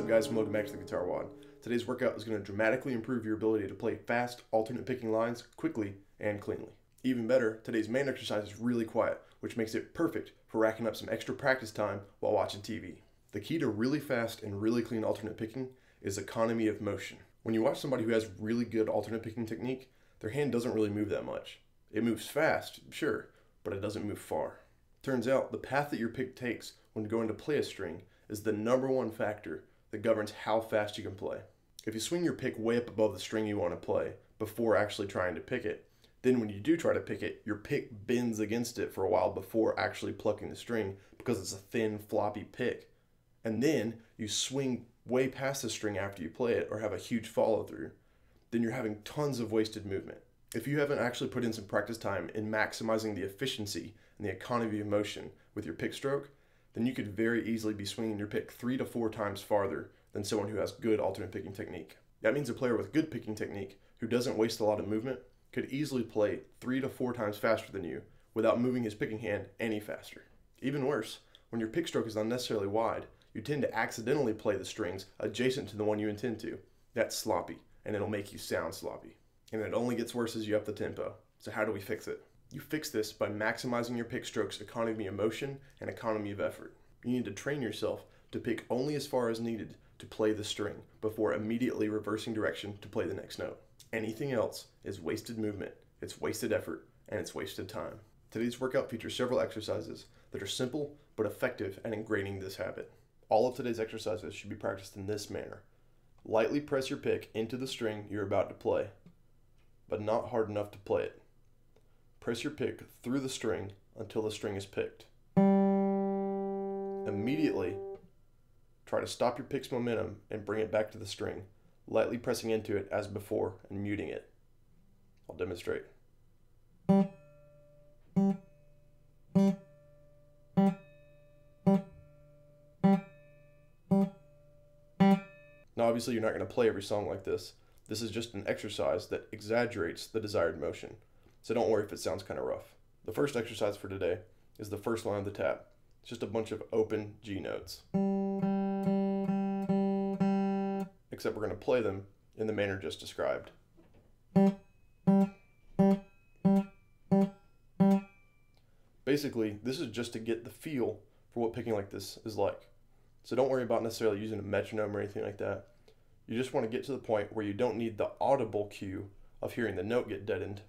up guys, and welcome back to the GuitarWOD. Today's workout is going to dramatically improve your ability to play fast, alternate picking lines quickly and cleanly. Even better, today's main exercise is really quiet, which makes it perfect for racking up some extra practice time while watching TV. The key to really fast and really clean alternate picking is economy of motion. When you watch somebody who has really good alternate picking technique, their hand doesn't really move that much. It moves fast, sure, but it doesn't move far. Turns out the path that your pick takes when going to play a string is the #1 factor that governs how fast you can play. If you swing your pick way up above the string you want to play before actually trying to pick it, then when you do try to pick it, your pick bends against it for a while before actually plucking the string because it's a thin, floppy pick. And then you swing way past the string after you play it or have a huge follow through, then you're having tons of wasted movement. If you haven't actually put in some practice time in maximizing the efficiency and the economy of motion with your pick stroke, then you could very easily be swinging your pick 3 to 4 times farther than someone who has good alternate picking technique. That means a player with good picking technique who doesn't waste a lot of movement could easily play 3 to 4 times faster than you without moving his picking hand any faster. Even worse, when your pick stroke is unnecessarily wide, you tend to accidentally play the strings adjacent to the one you intend to. That's sloppy, and it'll make you sound sloppy. And it only gets worse as you up the tempo. So how do we fix it? You fix this by maximizing your pick stroke's economy of motion and economy of effort. You need to train yourself to pick only as far as needed to play the string before immediately reversing direction to play the next note. Anything else is wasted movement, it's wasted effort, and it's wasted time. Today's workout features several exercises that are simple but effective at ingraining this habit. All of today's exercises should be practiced in this manner. Lightly press your pick into the string you're about to play, but not hard enough to play it. Press your pick through the string until the string is picked. Immediately, try to stop your pick's momentum and bring it back to the string, lightly pressing into it as before and muting it. I'll demonstrate. Now obviously you're not going to play every song like this. This is just an exercise that exaggerates the desired motion. So don't worry if it sounds kind of rough. The first exercise for today is the first line of the tab. It's just a bunch of open G notes. Except we're going to play them in the manner just described. Basically, this is just to get the feel for what picking like this is like. So don't worry about necessarily using a metronome or anything like that. You just want to get to the point where you don't need the audible cue of hearing the note get deadened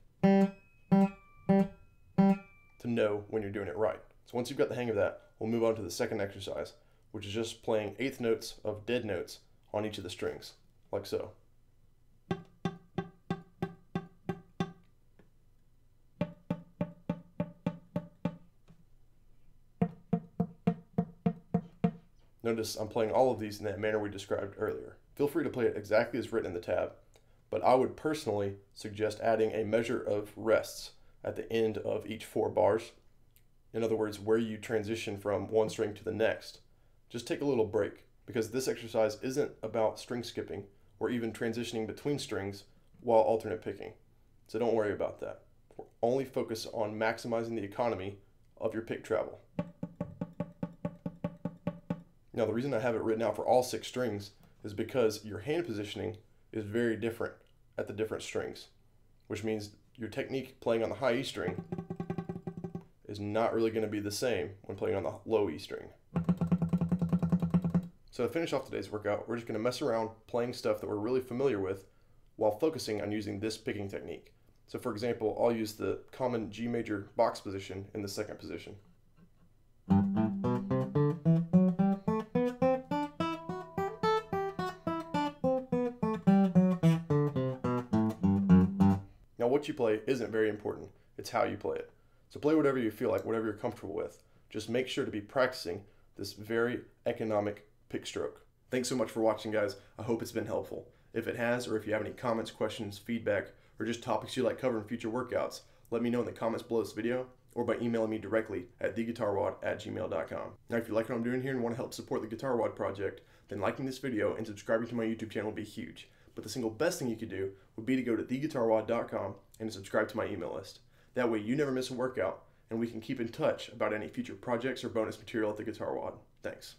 to know when you're doing it right. So once you've got the hang of that, we'll move on to the second exercise, which is just playing eighth notes of dead notes on each of the strings, like so. Notice I'm playing all of these in that manner we described earlier. Feel free to play it exactly as written in the tab, but I would personally suggest adding a measure of rests at the end of each 4 bars. In other words, where you transition from one string to the next. Just take a little break, because this exercise isn't about string skipping or even transitioning between strings while alternate picking. So don't worry about that. We're only focused on maximizing the economy of your pick travel. Now the reason I have it written out for all 6 strings is because your hand positioning is very different at the different strings, which means your technique playing on the high E string is not really going to be the same when playing on the low E string. So to finish off today's workout, we're just going to mess around playing stuff that we're really familiar with while focusing on using this picking technique. So for example, I'll use the common G major box position in the second position. Now what you play isn't very important, it's how you play it. So play whatever you feel like, whatever you're comfortable with. Just make sure to be practicing this very economic pick stroke. Thanks so much for watching, guys. I hope it's been helpful. If it has, or if you have any comments, questions, feedback, or just topics you'd like covered in future workouts, let me know in the comments below this video or by emailing me directly at theguitarwod@gmail.com. Now if you like what I'm doing here and want to help support the GuitarWOD project, then liking this video and subscribing to my YouTube channel would be huge. But the single best thing you could do would be to go to theguitarwod.com and subscribe to my email list. That way you never miss a workout, and we can keep in touch about any future projects or bonus material at the GuitarWOD. Thanks.